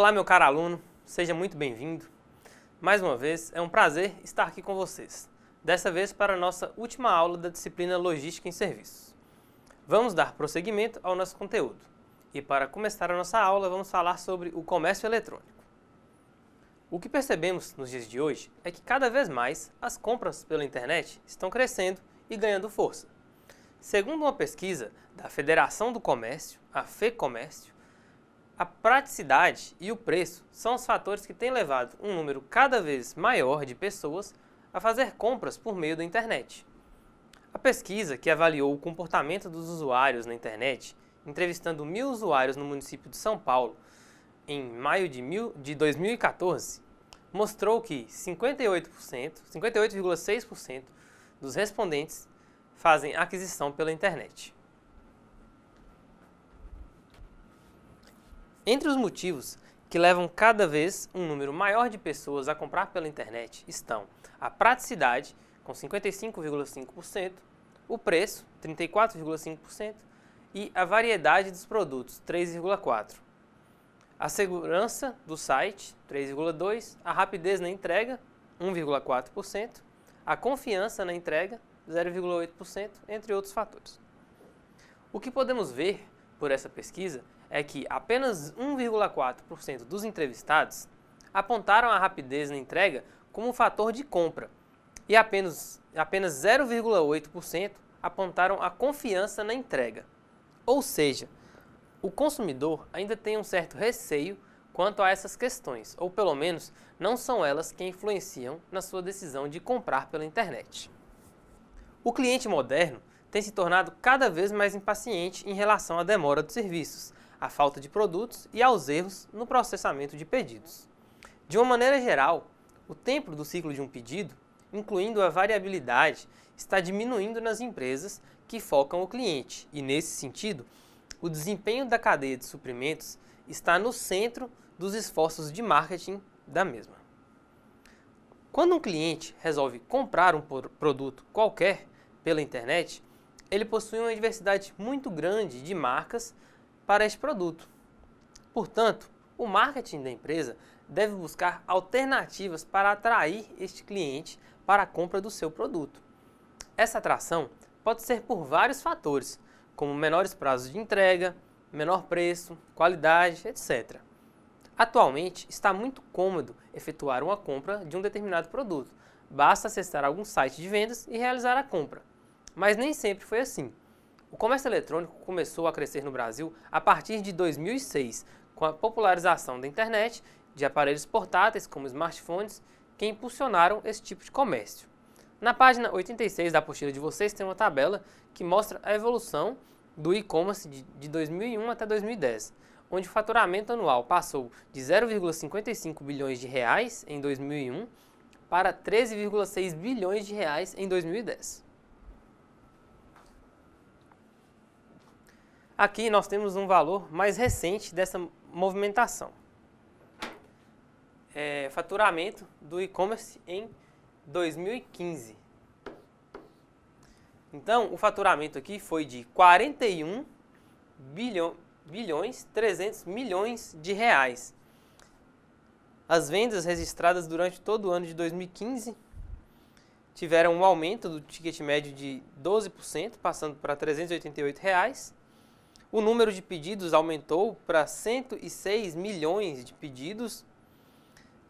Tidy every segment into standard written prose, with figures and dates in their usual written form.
Olá, meu caro aluno, seja muito bem-vindo. Mais uma vez, é um prazer estar aqui com vocês, dessa vez para a nossa última aula da disciplina Logística em Serviços. Vamos dar prosseguimento ao nosso conteúdo e para começar a nossa aula vamos falar sobre o comércio eletrônico. O que percebemos nos dias de hoje é que cada vez mais as compras pela internet estão crescendo e ganhando força. Segundo uma pesquisa da Federação do Comércio, a FEComércio, a praticidade e o preço são os fatores que têm levado um número cada vez maior de pessoas a fazer compras por meio da internet. A pesquisa, que avaliou o comportamento dos usuários na internet, entrevistando 1.000 usuários no município de São Paulo em maio de 2014, mostrou que 58,6% dos respondentes fazem aquisição pela internet. Entre os motivos que levam cada vez um número maior de pessoas a comprar pela internet estão a praticidade, com 55,5%, o preço, 34,5%, e a variedade dos produtos, 3,4%. A segurança do site, 3,2%, a rapidez na entrega, 1,4%, a confiança na entrega, 0,8%, entre outros fatores. O que podemos ver por essa pesquisa é que apenas 1,4% dos entrevistados apontaram a rapidez na entrega como um fator de compra e apenas 0,8% apontaram a confiança na entrega. Ou seja, o consumidor ainda tem um certo receio quanto a essas questões, ou pelo menos não são elas que influenciam na sua decisão de comprar pela internet. O cliente moderno tem se tornado cada vez mais impaciente em relação à demora dos serviços, à falta de produtos e aos erros no processamento de pedidos. De uma maneira geral, o tempo do ciclo de um pedido, incluindo a variabilidade, está diminuindo nas empresas que focam o cliente e, nesse sentido, o desempenho da cadeia de suprimentos está no centro dos esforços de marketing da mesma. Quando um cliente resolve comprar um produto qualquer pela internet, ele possui uma diversidade muito grande de marcas para este produto. Portanto, o marketing da empresa deve buscar alternativas para atrair este cliente para a compra do seu produto. Essa atração pode ser por vários fatores, como menores prazos de entrega, menor preço, qualidade, etc. Atualmente, está muito cômodo efetuar uma compra de um determinado produto. Basta acessar algum site de vendas e realizar a compra. Mas nem sempre foi assim. O comércio eletrônico começou a crescer no Brasil a partir de 2006, com a popularização da internet, de aparelhos portáteis como smartphones, que impulsionaram esse tipo de comércio. Na página 86 da apostila de vocês tem uma tabela que mostra a evolução do e-commerce de 2001 até 2010, onde o faturamento anual passou de 0,55 bilhões de reais em 2001 para 13,6 bilhões de reais em 2010. Aqui nós temos um valor mais recente dessa movimentação. Faturamento do e-commerce em 2015. Então, o faturamento aqui foi de 41 bilhões 300 milhões de reais. As vendas registradas durante todo o ano de 2015 tiveram um aumento do ticket médio de 12%, passando para R$ 388. O número de pedidos aumentou para 106 milhões de pedidos.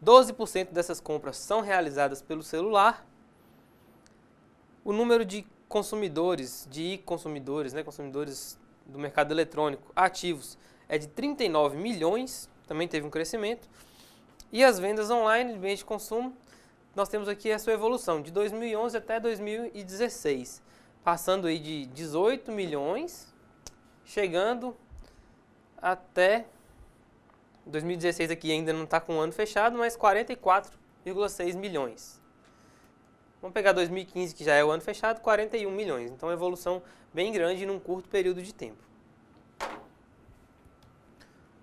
12% dessas compras são realizadas pelo celular. O número de consumidores, consumidores do mercado eletrônico ativos é de 39 milhões, também teve um crescimento. E as vendas online de bens de consumo, nós temos aqui a sua evolução de 2011 até 2016, passando aí de 18 milhões, chegando até 2016 aqui ainda não está com o ano fechado, mas 44,6 milhões. Vamos pegar 2015, que já é o ano fechado, 41 milhões. Então, uma evolução bem grande num curto período de tempo.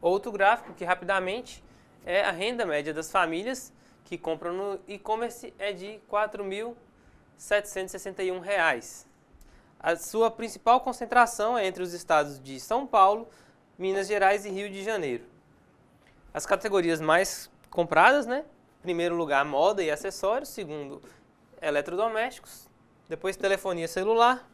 Outro gráfico que rapidamente é a renda média das famílias que compram no e-commerce é de R$ 4.761. A sua principal concentração é entre os estados de São Paulo, Minas Gerais e Rio de Janeiro. As categorias mais compradas, né? Primeiro lugar, moda e acessórios. Segundo, eletrodomésticos. Depois, telefonia celular.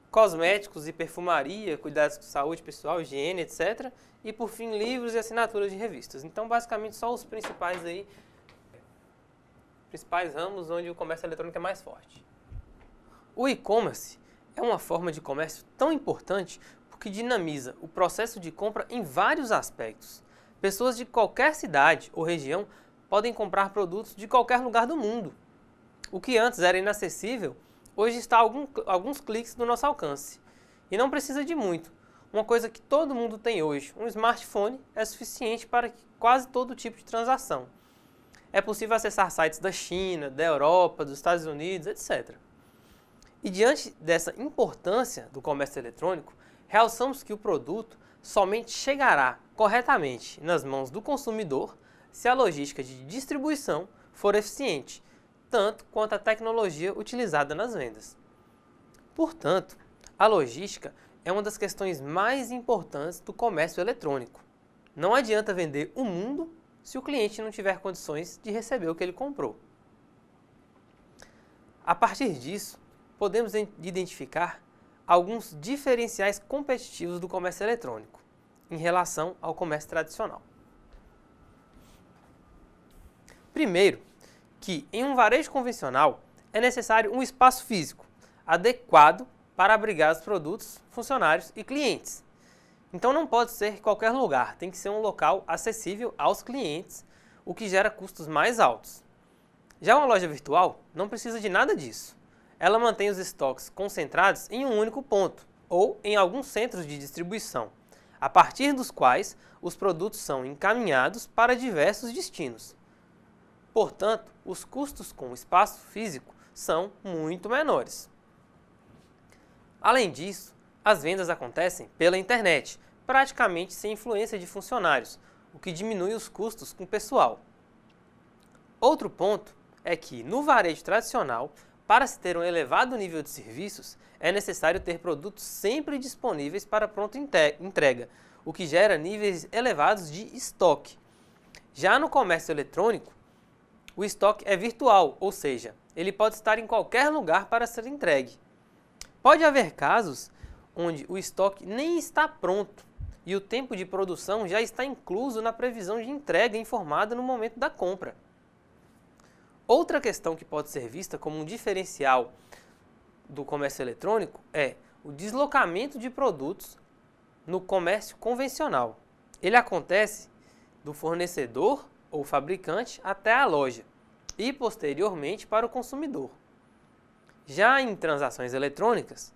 Cosméticos e perfumaria, cuidados com saúde pessoal, higiene, etc. E, por fim, livros e assinaturas de revistas. Então, basicamente, só os principais ramos onde o comércio eletrônico é mais forte. O e-commerce é uma forma de comércio tão importante porque dinamiza o processo de compra em vários aspectos. Pessoas de qualquer cidade ou região podem comprar produtos de qualquer lugar do mundo. O que antes era inacessível, hoje está a alguns cliques do nosso alcance. E não precisa de muito. Uma coisa que todo mundo tem hoje, um smartphone, é suficiente para quase todo tipo de transação. É possível acessar sites da China, da Europa, dos Estados Unidos, etc. E diante dessa importância do comércio eletrônico, realçamos que o produto somente chegará corretamente nas mãos do consumidor se a logística de distribuição for eficiente, tanto quanto a tecnologia utilizada nas vendas. Portanto, a logística é uma das questões mais importantes do comércio eletrônico. Não adianta vender o mundo se o cliente não tiver condições de receber o que ele comprou. A partir disso, podemos identificar alguns diferenciais competitivos do comércio eletrônico em relação ao comércio tradicional. Primeiro, que em um varejo convencional é necessário um espaço físico adequado para abrigar os produtos, funcionários e clientes. Então não pode ser qualquer lugar, tem que ser um local acessível aos clientes, o que gera custos mais altos. Já uma loja virtual não precisa de nada disso. Ela mantém os estoques concentrados em um único ponto ou em alguns centros de distribuição, a partir dos quais os produtos são encaminhados para diversos destinos. Portanto, os custos com o espaço físico são muito menores. Além disso, as vendas acontecem pela internet, praticamente sem influência de funcionários, o que diminui os custos com o pessoal. Outro ponto é que, no varejo tradicional, para se ter um elevado nível de serviços, é necessário ter produtos sempre disponíveis para pronta entrega, o que gera níveis elevados de estoque. Já no comércio eletrônico, o estoque é virtual, ou seja, ele pode estar em qualquer lugar para ser entregue. Pode haver casos onde o estoque nem está pronto e o tempo de produção já está incluso na previsão de entrega informada no momento da compra. Outra questão que pode ser vista como um diferencial do comércio eletrônico é o deslocamento de produtos no comércio convencional. Ele acontece do fornecedor ou fabricante até a loja e posteriormente para o consumidor. Já em transações eletrônicas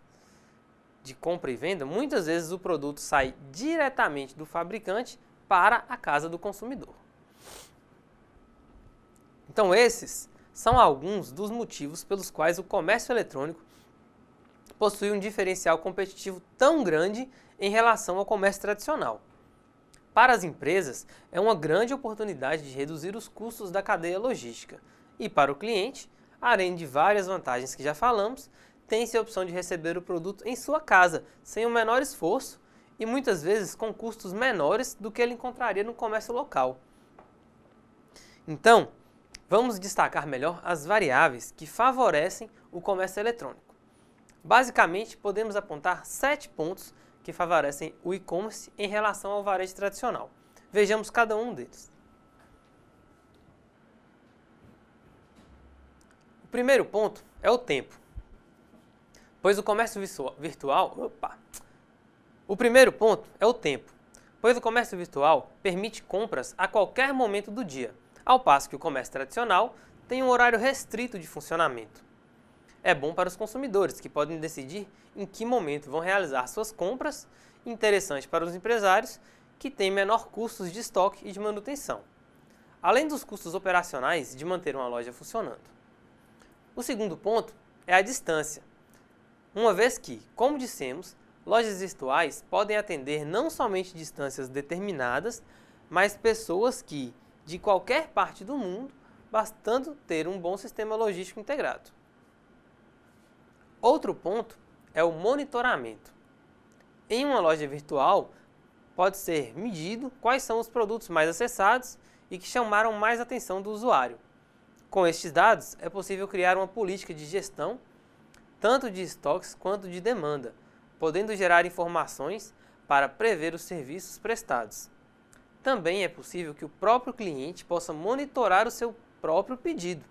de compra e venda, muitas vezes o produto sai diretamente do fabricante para a casa do consumidor. Então esses são alguns dos motivos pelos quais o comércio eletrônico possui um diferencial competitivo tão grande em relação ao comércio tradicional. Para as empresas, é uma grande oportunidade de reduzir os custos da cadeia logística. E para o cliente, além de várias vantagens que já falamos, tem-se a opção de receber o produto em sua casa, sem o menor esforço e muitas vezes com custos menores do que ele encontraria no comércio local. Então, vamos destacar melhor as variáveis que favorecem o comércio eletrônico. Basicamente, podemos apontar 7 pontos que favorecem o e-commerce em relação ao varejo tradicional. Vejamos cada um deles. O primeiro ponto é o tempo, pois o comércio virtual permite compras a qualquer momento do dia, ao passo que o comércio tradicional tem um horário restrito de funcionamento. É bom para os consumidores, que podem decidir em que momento vão realizar suas compras, e interessante para os empresários, que têm menor custos de estoque e de manutenção, além dos custos operacionais de manter uma loja funcionando. O segundo ponto é a distância, uma vez que, como dissemos, lojas virtuais podem atender não somente distâncias determinadas, mas pessoas que, de qualquer parte do mundo, bastando ter um bom sistema logístico integrado. Outro ponto é o monitoramento. Em uma loja virtual, pode ser medido quais são os produtos mais acessados e que chamaram mais atenção do usuário. Com estes dados, é possível criar uma política de gestão, tanto de estoques quanto de demanda, podendo gerar informações para prever os serviços prestados. Também é possível que o próprio cliente possa monitorar o seu próprio pedido,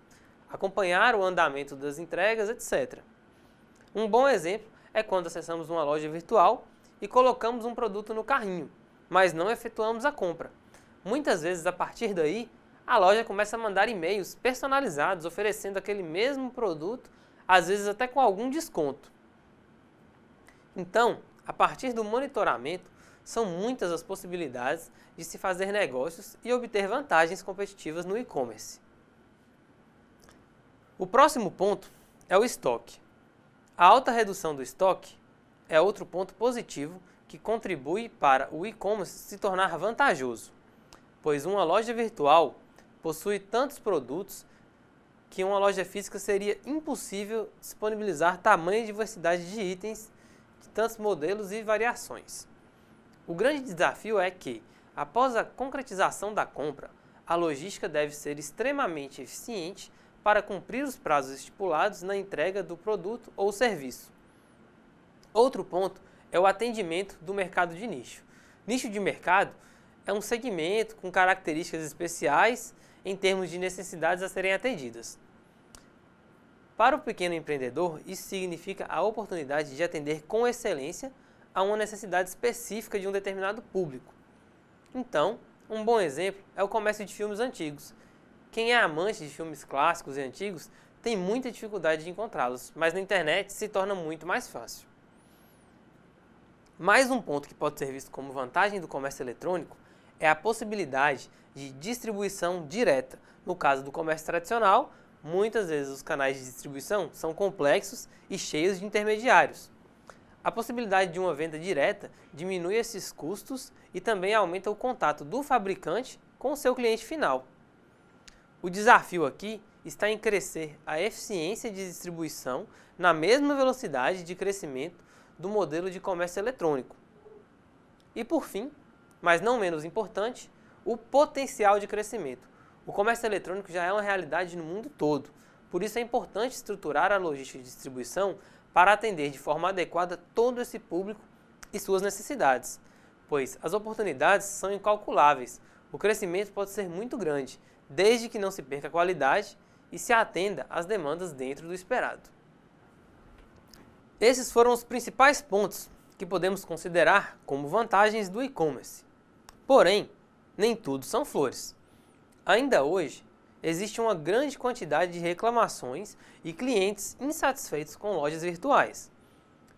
acompanhar o andamento das entregas, etc. Um bom exemplo é quando acessamos uma loja virtual e colocamos um produto no carrinho, mas não efetuamos a compra. Muitas vezes, a partir daí, a loja começa a mandar e-mails personalizados oferecendo aquele mesmo produto, às vezes até com algum desconto. Então, a partir do monitoramento, são muitas as possibilidades de se fazer negócios e obter vantagens competitivas no e-commerce. O próximo ponto é o estoque. A alta redução do estoque é outro ponto positivo que contribui para o e-commerce se tornar vantajoso, pois uma loja virtual possui tantos produtos que uma loja física seria impossível disponibilizar tamanha diversidade de itens, de tantos modelos e variações. O grande desafio é que, após a concretização da compra, a logística deve ser extremamente eficiente para cumprir os prazos estipulados na entrega do produto ou serviço. Outro ponto é o atendimento do mercado de nicho. Nicho de mercado é um segmento com características especiais em termos de necessidades a serem atendidas. Para o pequeno empreendedor, isso significa a oportunidade de atender com excelência a uma necessidade específica de um determinado público. Então, um bom exemplo é o comércio de filmes antigos. Quem é amante de filmes clássicos e antigos tem muita dificuldade de encontrá-los, mas na internet se torna muito mais fácil. Mais um ponto que pode ser visto como vantagem do comércio eletrônico é a possibilidade de distribuição direta. No caso do comércio tradicional, muitas vezes os canais de distribuição são complexos e cheios de intermediários. A possibilidade de uma venda direta diminui esses custos e também aumenta o contato do fabricante com o seu cliente final. O desafio aqui está em crescer a eficiência de distribuição na mesma velocidade de crescimento do modelo de comércio eletrônico. E por fim, mas não menos importante, o potencial de crescimento. O comércio eletrônico já é uma realidade no mundo todo, por isso é importante estruturar a logística de distribuição para atender de forma adequada todo esse público e suas necessidades, pois as oportunidades são incalculáveis. O crescimento pode ser muito grande, desde que não se perca a qualidade e se atenda às demandas dentro do esperado. Esses foram os principais pontos que podemos considerar como vantagens do e-commerce. Porém, nem tudo são flores. Ainda hoje, existe uma grande quantidade de reclamações e clientes insatisfeitos com lojas virtuais.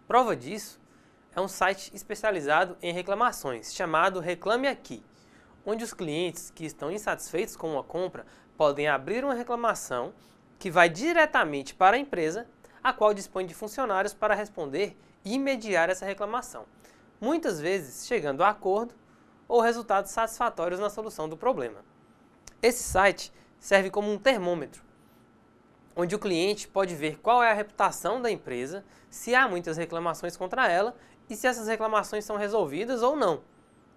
Prova disso é um site especializado em reclamações, chamado Reclame Aqui, onde os clientes que estão insatisfeitos com uma compra podem abrir uma reclamação que vai diretamente para a empresa, a qual dispõe de funcionários para responder e mediar essa reclamação, muitas vezes chegando a acordo ou resultados satisfatórios na solução do problema. Esse site serve como um termômetro, onde o cliente pode ver qual é a reputação da empresa, se há muitas reclamações contra ela e se essas reclamações são resolvidas ou não.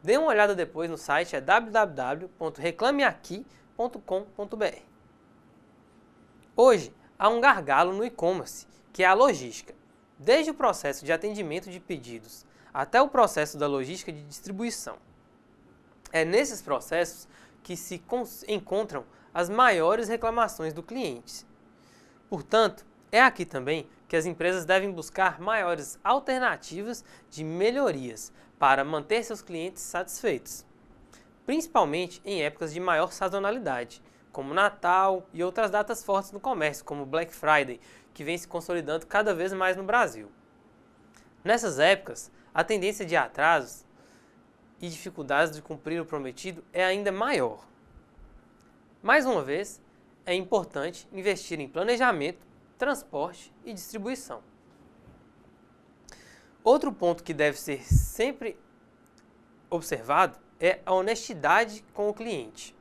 Dê uma olhada depois no site, é www.reclameaqui.com.br. Hoje, há um gargalo no e-commerce, que é a logística. Desde o processo de atendimento de pedidos até o processo da logística de distribuição. É nesses processos que se encontram as maiores reclamações do cliente. Portanto, é aqui também que as empresas devem buscar maiores alternativas de melhorias para manter seus clientes satisfeitos, principalmente em épocas de maior sazonalidade, como Natal e outras datas fortes no comércio, como Black Friday, que vem se consolidando cada vez mais no Brasil. Nessas épocas, a tendência de atrasos e dificuldades de cumprir o prometido é ainda maior. Mais uma vez, é importante investir em planejamento, transporte e distribuição. Outro ponto que deve ser sempre observado é a honestidade com o cliente.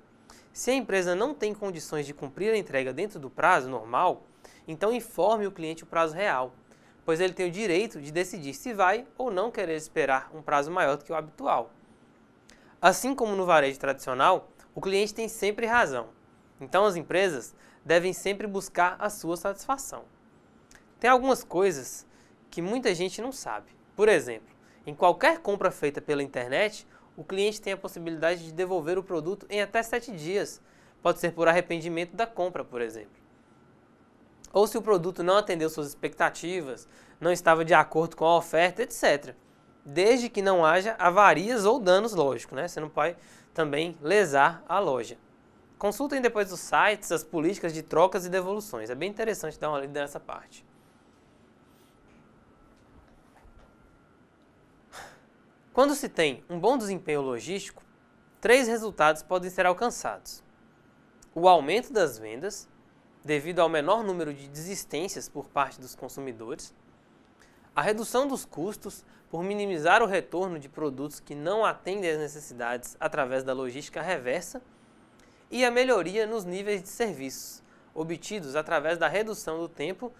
Se a empresa não tem condições de cumprir a entrega dentro do prazo normal, então informe o cliente o prazo real, pois ele tem o direito de decidir se vai ou não querer esperar um prazo maior do que o habitual. Assim como no varejo tradicional, o cliente tem sempre razão. Então as empresas devem sempre buscar a sua satisfação. Tem algumas coisas que muita gente não sabe. Por exemplo, em qualquer compra feita pela internet, o cliente tem a possibilidade de devolver o produto em até 7 dias. Pode ser por arrependimento da compra, por exemplo. Ou se o produto não atendeu suas expectativas, não estava de acordo com a oferta, etc. Desde que não haja avarias ou danos, lógico, né? Você não pode também lesar a loja. Consultem depois os sites, as políticas de trocas e devoluções. É bem interessante dar uma lida nessa parte. Quando se tem um bom desempenho logístico, 3 resultados podem ser alcançados. O aumento das vendas, devido ao menor número de desistências por parte dos consumidores, a redução dos custos por minimizar o retorno de produtos que não atendem às necessidades através da logística reversa e a melhoria nos níveis de serviços, obtidos através da redução do tempo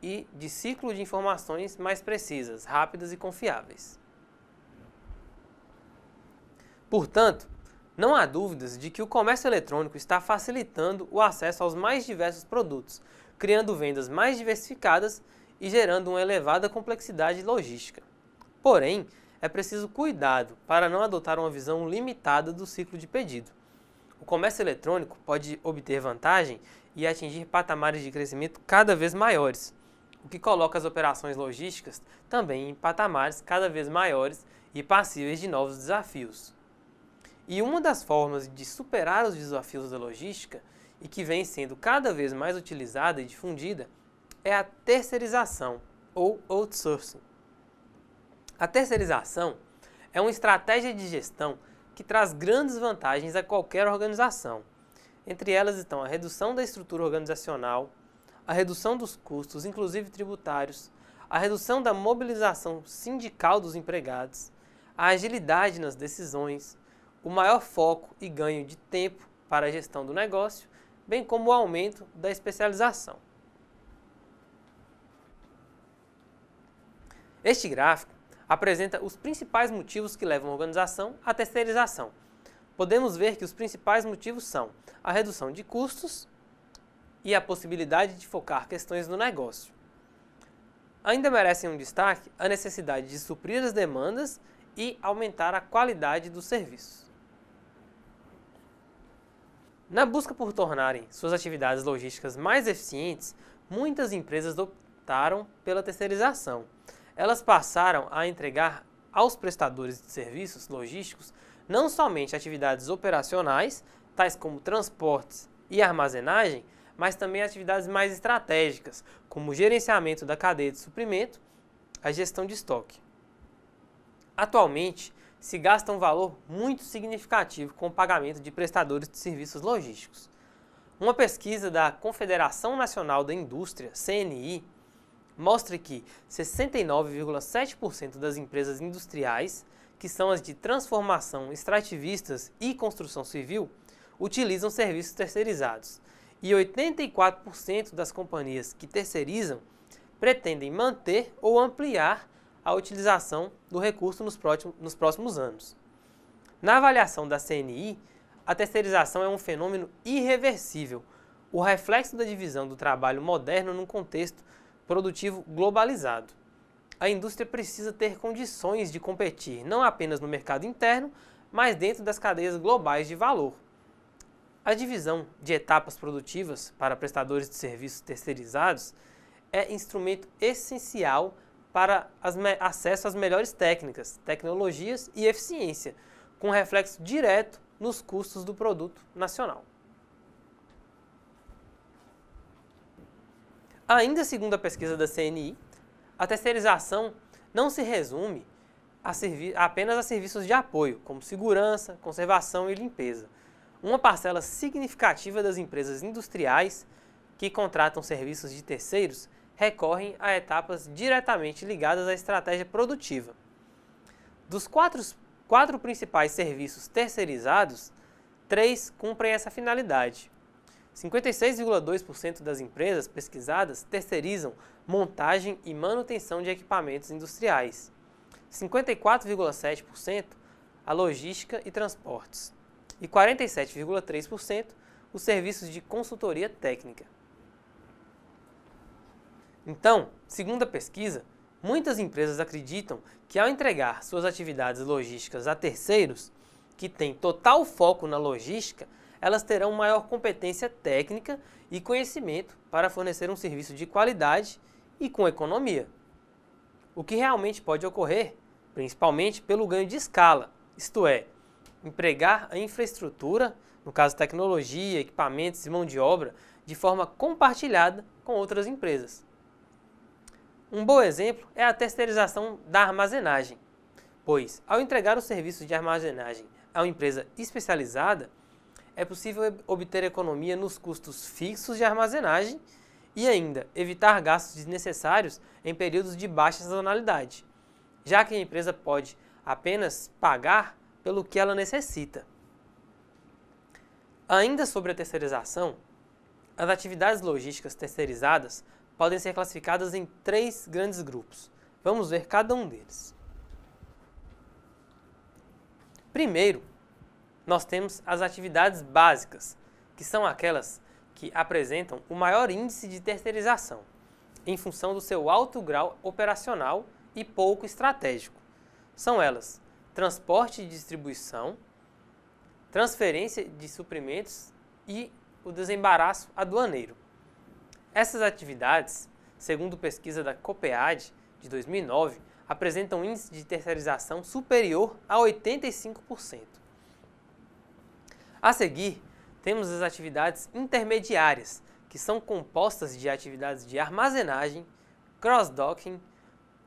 e de ciclo de informações mais precisas, rápidas e confiáveis. Portanto, não há dúvidas de que o comércio eletrônico está facilitando o acesso aos mais diversos produtos, criando vendas mais diversificadas e gerando uma elevada complexidade logística. Porém, é preciso cuidado para não adotar uma visão limitada do ciclo de pedido. O comércio eletrônico pode obter vantagem e atingir patamares de crescimento cada vez maiores, o que coloca as operações logísticas também em patamares cada vez maiores e passíveis de novos desafios. E uma das formas de superar os desafios da logística, e que vem sendo cada vez mais utilizada e difundida, é a terceirização, ou outsourcing. A terceirização é uma estratégia de gestão que traz grandes vantagens a qualquer organização. Entre elas estão a redução da estrutura organizacional, a redução dos custos, inclusive tributários, a redução da mobilização sindical dos empregados, a agilidade nas decisões, o maior foco e ganho de tempo para a gestão do negócio, bem como o aumento da especialização. Este gráfico apresenta os principais motivos que levam a organização à terceirização. Podemos ver que os principais motivos são a redução de custos e a possibilidade de focar questões no negócio. Ainda merecem um destaque a necessidade de suprir as demandas e aumentar a qualidade dos serviços. Na busca por tornarem suas atividades logísticas mais eficientes, muitas empresas optaram pela terceirização. Elas passaram a entregar aos prestadores de serviços logísticos não somente atividades operacionais, tais como transportes e armazenagem, mas também atividades mais estratégicas, como o gerenciamento da cadeia de suprimento, a gestão de estoque. Atualmente, se gasta um valor muito significativo com o pagamento de prestadores de serviços logísticos. Uma pesquisa da Confederação Nacional da Indústria, CNI, mostra que 69,7% das empresas industriais, que são as de transformação, extrativistas e construção civil, utilizam serviços terceirizados. E 84% das companhias que terceirizam pretendem manter ou ampliar a utilização do recurso nos próximos anos. Na avaliação da CNI, a terceirização é um fenômeno irreversível, o reflexo da divisão do trabalho moderno num contexto produtivo globalizado. A indústria precisa ter condições de competir não apenas no mercado interno, mas dentro das cadeias globais de valor. A divisão de etapas produtivas para prestadores de serviços terceirizados é instrumento essencial para acesso às melhores técnicas, tecnologias e eficiência, com reflexo direto nos custos do produto nacional. Ainda segundo a pesquisa da CNI, a terceirização não se resume apenas a serviços de apoio, como segurança, conservação e limpeza. Uma parcela significativa das empresas industriais que contratam serviços de terceiros recorrem a etapas diretamente ligadas à estratégia produtiva. Dos quatro principais serviços terceirizados, 3 cumprem essa finalidade. 56,2% das empresas pesquisadas terceirizam montagem e manutenção de equipamentos industriais. 54,7% a logística e transportes, e 47,3% os serviços de consultoria técnica. Então, segundo a pesquisa, muitas empresas acreditam que ao entregar suas atividades logísticas a terceiros, que têm total foco na logística, elas terão maior competência técnica e conhecimento para fornecer um serviço de qualidade e com economia. O que realmente pode ocorrer, principalmente pelo ganho de escala, isto é, empregar a infraestrutura, no caso tecnologia, equipamentos e mão de obra, de forma compartilhada com outras empresas. Um bom exemplo é a terceirização da armazenagem, pois, ao entregar o serviço de armazenagem a uma empresa especializada, é possível obter economia nos custos fixos de armazenagem e ainda evitar gastos desnecessários em períodos de baixa sazonalidade, já que a empresa pode apenas pagar pelo que ela necessita. Ainda sobre a terceirização, as atividades logísticas terceirizadas podem ser classificadas em 3 grandes grupos. Vamos ver cada um deles. Primeiro, nós temos as atividades básicas, que são aquelas que apresentam o maior índice de terceirização, em função do seu alto grau operacional e pouco estratégico. São elas: transporte e distribuição, transferência de suprimentos e o desembaraço aduaneiro. Essas atividades, segundo pesquisa da COPEAD de 2009, apresentam um índice de terceirização superior a 85%. A seguir, temos as atividades intermediárias, que são compostas de atividades de armazenagem, cross-docking,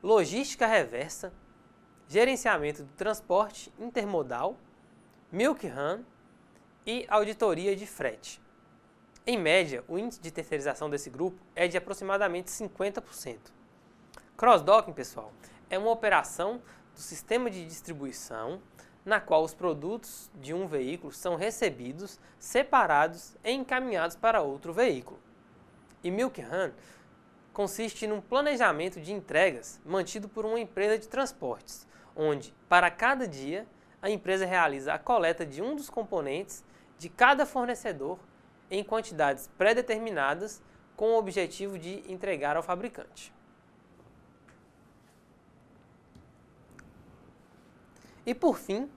logística reversa, gerenciamento do transporte intermodal, milk run e auditoria de frete. Em média, o índice de terceirização desse grupo é de aproximadamente 50%. Cross-docking, pessoal, é uma operação do sistema de distribuição na qual os produtos de um veículo são recebidos, separados e encaminhados para outro veículo. E milk run consiste num planejamento de entregas mantido por uma empresa de transportes, onde, para cada dia, a empresa realiza a coleta de um dos componentes de cada fornecedor em quantidades pré-determinadas com o objetivo de entregar ao fabricante. E por fim,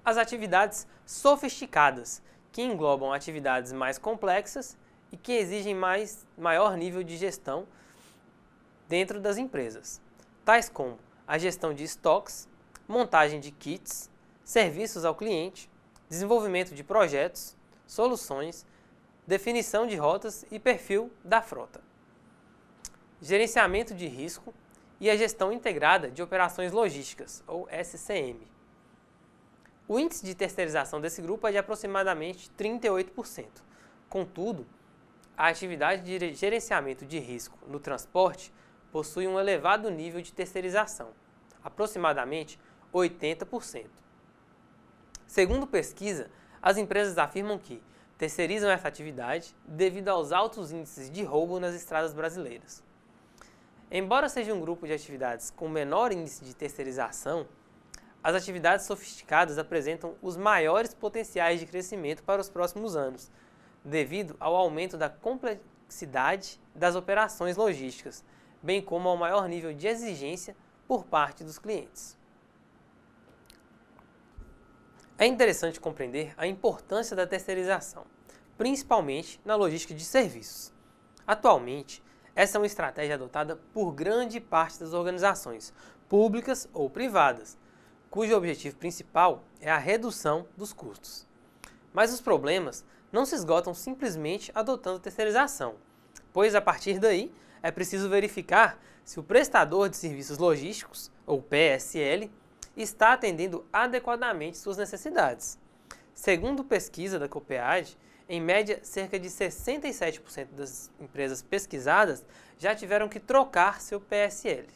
as atividades sofisticadas, que englobam atividades mais complexas e que exigem maior nível de gestão dentro das empresas, tais como a gestão de estoques, montagem de kits, serviços ao cliente, desenvolvimento de projetos, soluções, definição de rotas e perfil da frota, gerenciamento de risco e a gestão integrada de operações logísticas, ou SCM. O índice de terceirização desse grupo é de aproximadamente 38%. Contudo, a atividade de gerenciamento de risco no transporte possui um elevado nível de terceirização, aproximadamente 80%. Segundo pesquisa, as empresas afirmam que terceirizam essa atividade devido aos altos índices de roubo nas estradas brasileiras. Embora seja um grupo de atividades com menor índice de terceirização, as atividades sofisticadas apresentam os maiores potenciais de crescimento para os próximos anos, devido ao aumento da complexidade das operações logísticas, bem como ao maior nível de exigência por parte dos clientes. É interessante compreender a importância da terceirização, principalmente na logística de serviços. Atualmente, essa é uma estratégia adotada por grande parte das organizações, públicas ou privadas, cujo objetivo principal é a redução dos custos. Mas os problemas não se esgotam simplesmente adotando terceirização, pois a partir daí é preciso verificar se o prestador de serviços logísticos, ou PSL, está atendendo adequadamente suas necessidades. Segundo pesquisa da COPEAD, em média, cerca de 67% das empresas pesquisadas já tiveram que trocar seu PSL.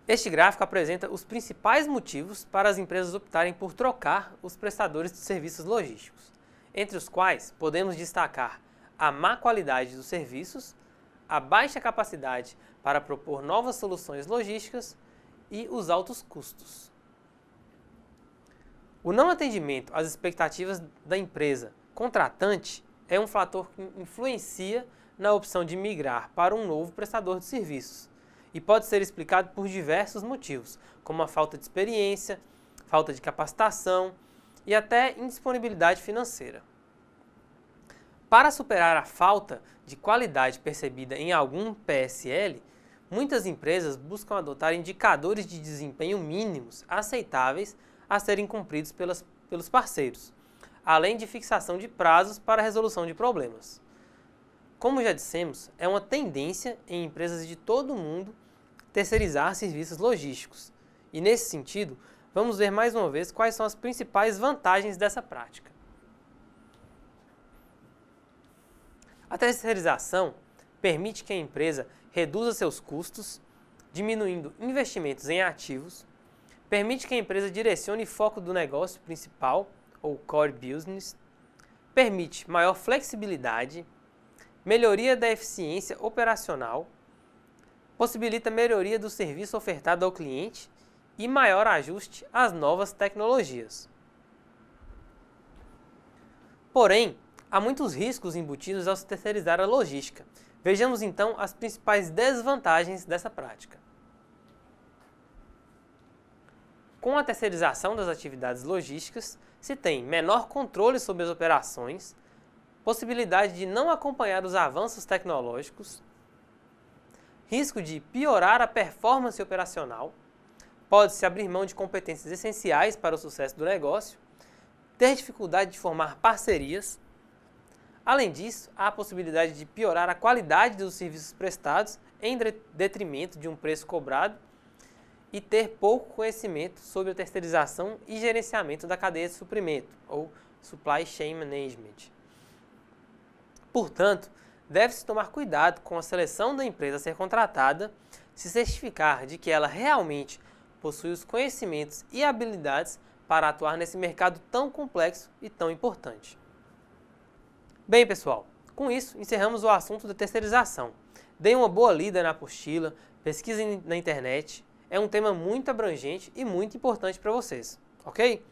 Este gráfico apresenta os principais motivos para as empresas optarem por trocar os prestadores de serviços logísticos, entre os quais podemos destacar a má qualidade dos serviços, a baixa capacidade para propor novas soluções logísticas e os altos custos. O não atendimento às expectativas da empresa contratante é um fator que influencia na opção de migrar para um novo prestador de serviços e pode ser explicado por diversos motivos, como a falta de experiência, falta de capacitação e até indisponibilidade financeira. Para superar a falta de qualidade percebida em algum PSL, muitas empresas buscam adotar indicadores de desempenho mínimos aceitáveis a serem cumpridos pelos parceiros, além de fixação de prazos para a resolução de problemas. Como já dissemos, é uma tendência em empresas de todo o mundo terceirizar serviços logísticos. E nesse sentido, vamos ver mais uma vez quais são as principais vantagens dessa prática. A terceirização permite que a empresa reduza seus custos, diminuindo investimentos em ativos, permite que a empresa direcione foco do negócio principal, ou core business, permite maior flexibilidade, melhoria da eficiência operacional, possibilita melhoria do serviço ofertado ao cliente e maior ajuste às novas tecnologias. Porém, há muitos riscos embutidos ao se terceirizar a logística. Vejamos então as principais desvantagens dessa prática. Com a terceirização das atividades logísticas, se tem menor controle sobre as operações, possibilidade de não acompanhar os avanços tecnológicos, risco de piorar a performance operacional, pode-se abrir mão de competências essenciais para o sucesso do negócio, ter dificuldade de formar parcerias. Além disso, há a possibilidade de piorar a qualidade dos serviços prestados em detrimento de um preço cobrado e ter pouco conhecimento sobre a terceirização e gerenciamento da cadeia de suprimento, ou Supply Chain Management. Portanto, deve-se tomar cuidado com a seleção da empresa a ser contratada, se certificar de que ela realmente possui os conhecimentos e habilidades para atuar nesse mercado tão complexo e tão importante. Bem, pessoal, com isso encerramos o assunto da terceirização. Deem uma boa lida na apostila, pesquisem na internet, é um tema muito abrangente e muito importante para vocês, ok?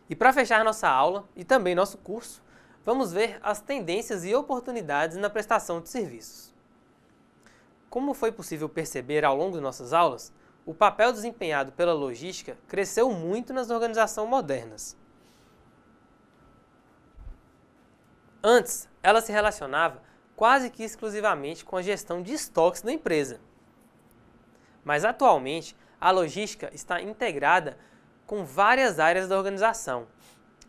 E para fechar nossa aula e também nosso curso, vamos ver as tendências e oportunidades na prestação de serviços. Como foi possível perceber ao longo de nossas aulas, o papel desempenhado pela logística cresceu muito nas organizações modernas. Antes, ela se relacionava quase que exclusivamente com a gestão de estoques da empresa. Mas atualmente, a logística está integrada com várias áreas da organização.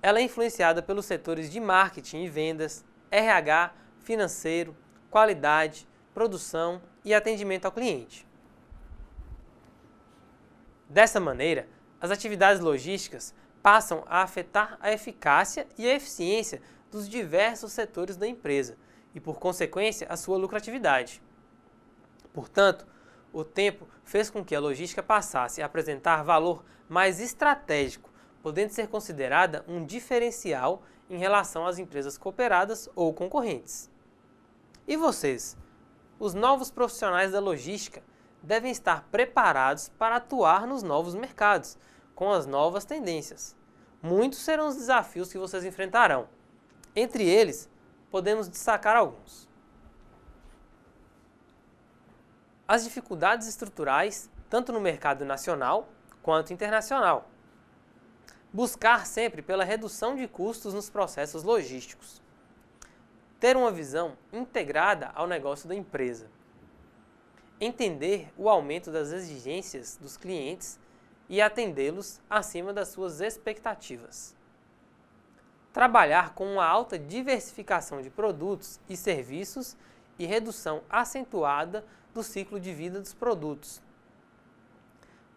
Ela é influenciada pelos setores de marketing e vendas, RH, financeiro, qualidade, produção e atendimento ao cliente. Dessa maneira, as atividades logísticas passam a afetar a eficácia e a eficiência dos diversos setores da empresa e, por consequência, a sua lucratividade. Portanto, o tempo fez com que a logística passasse a apresentar valor mais estratégico, podendo ser considerada um diferencial em relação às empresas cooperadas ou concorrentes. E vocês? Os novos profissionais da logística devem estar preparados para atuar nos novos mercados, com as novas tendências. Muitos serão os desafios que vocês enfrentarão. Entre eles, podemos destacar alguns. As dificuldades estruturais, tanto no mercado nacional quanto internacional. Buscar sempre pela redução de custos nos processos logísticos. Ter uma visão integrada ao negócio da empresa. Entender o aumento das exigências dos clientes e atendê-los acima das suas expectativas. Trabalhar com uma alta diversificação de produtos e serviços e redução acentuada do ciclo de vida dos produtos.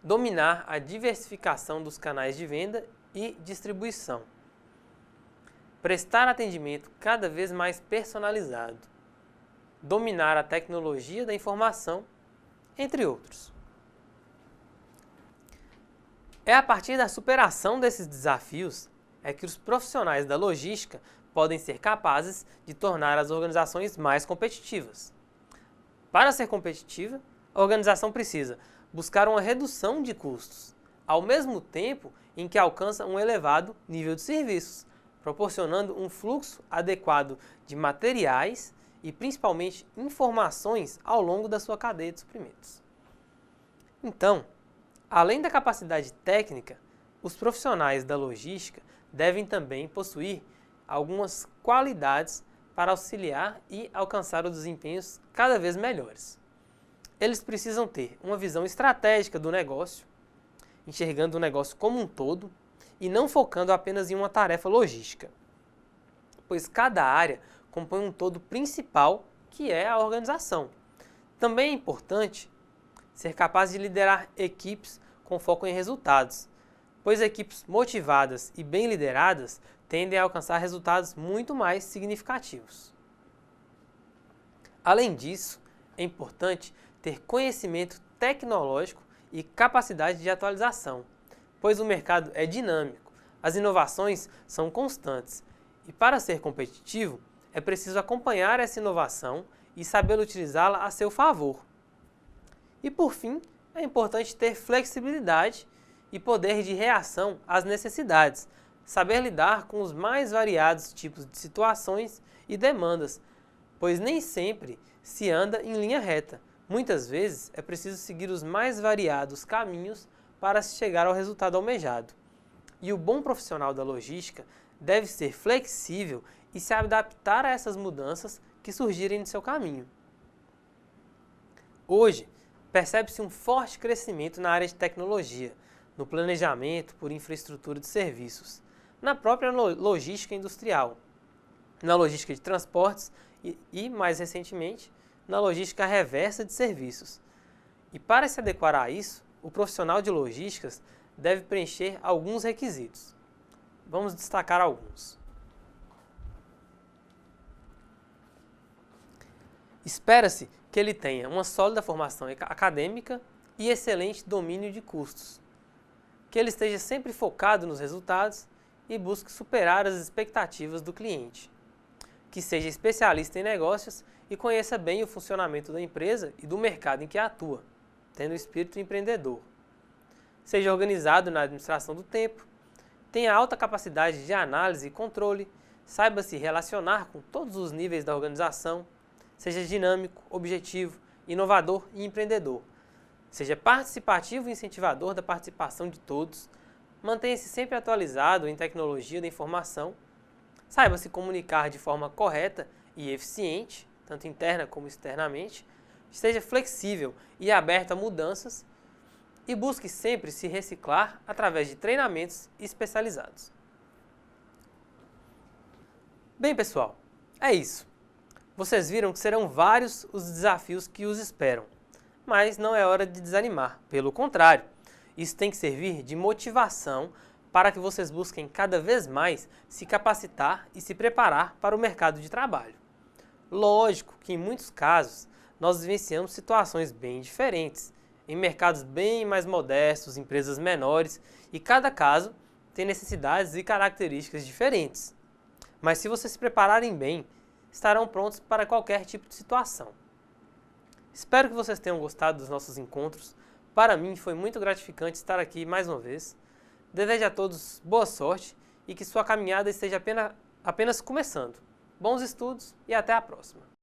Dominar a diversificação dos canais de venda e distribuição. Prestar atendimento cada vez mais personalizado. Dominar a tecnologia da informação, entre outros. É a partir da superação desses desafios que os profissionais da logística podem ser capazes de tornar as organizações mais competitivas. Para ser competitiva, a organização precisa buscar uma redução de custos, ao mesmo tempo em que alcança um elevado nível de serviços, proporcionando um fluxo adequado de materiais e principalmente informações ao longo da sua cadeia de suprimentos. Então, além da capacidade técnica, os profissionais da logística devem também possuir algumas qualidades para auxiliar e alcançar os desempenhos cada vez melhores. Eles precisam ter uma visão estratégica do negócio, enxergando o negócio como um todo e não focando apenas em uma tarefa logística, pois cada área compõe um todo principal que é a organização. Também é importante ser capaz de liderar equipes com foco em resultados, pois equipes motivadas e bem lideradas tendem a alcançar resultados muito mais significativos. Além disso, é importante ter conhecimento tecnológico e capacidade de atualização, pois o mercado é dinâmico, as inovações são constantes e para ser competitivo é preciso acompanhar essa inovação e saber utilizá-la a seu favor. E por fim, é importante ter flexibilidade e poder de reação às necessidades, saber lidar com os mais variados tipos de situações e demandas, pois nem sempre se anda em linha reta. Muitas vezes é preciso seguir os mais variados caminhos para se chegar ao resultado almejado. E o bom profissional da logística deve ser flexível e se adaptar a essas mudanças que surgirem no seu caminho. Hoje, percebe-se um forte crescimento na área de tecnologia, no planejamento por infraestrutura de serviços, na própria logística industrial, na logística de transportes e mais recentemente, na logística reversa de serviços. E para se adequar a isso, o profissional de logísticas deve preencher alguns requisitos. Vamos destacar alguns. Espera-se que ele tenha uma sólida formação acadêmica e excelente domínio de custos, que ele esteja sempre focado nos resultados e busque superar as expectativas do cliente, que seja especialista em negócios e conheça bem o funcionamento da empresa e do mercado em que atua, tendo espírito empreendedor. Seja organizado na administração do tempo, tenha alta capacidade de análise e controle, saiba se relacionar com todos os níveis da organização, seja dinâmico, objetivo, inovador e empreendedor. Seja participativo e incentivador da participação de todos, mantenha-se sempre atualizado em tecnologia da informação, saiba se comunicar de forma correta e eficiente, tanto interna como externamente, esteja flexível e aberto a mudanças e busque sempre se reciclar através de treinamentos especializados. Bem, pessoal, é isso. Vocês viram que serão vários os desafios que os esperam, mas não é hora de desanimar, pelo contrário, isso tem que servir de motivação para que vocês busquem cada vez mais se capacitar e se preparar para o mercado de trabalho. Lógico que em muitos casos nós vivenciamos situações bem diferentes, em mercados bem mais modestos, empresas menores, e cada caso tem necessidades e características diferentes. Mas se vocês se prepararem bem, estarão prontos para qualquer tipo de situação. Espero que vocês tenham gostado dos nossos encontros. Para mim foi muito gratificante estar aqui mais uma vez. Desejo a todos boa sorte e que sua caminhada esteja apenas começando. Bons estudos e até a próxima!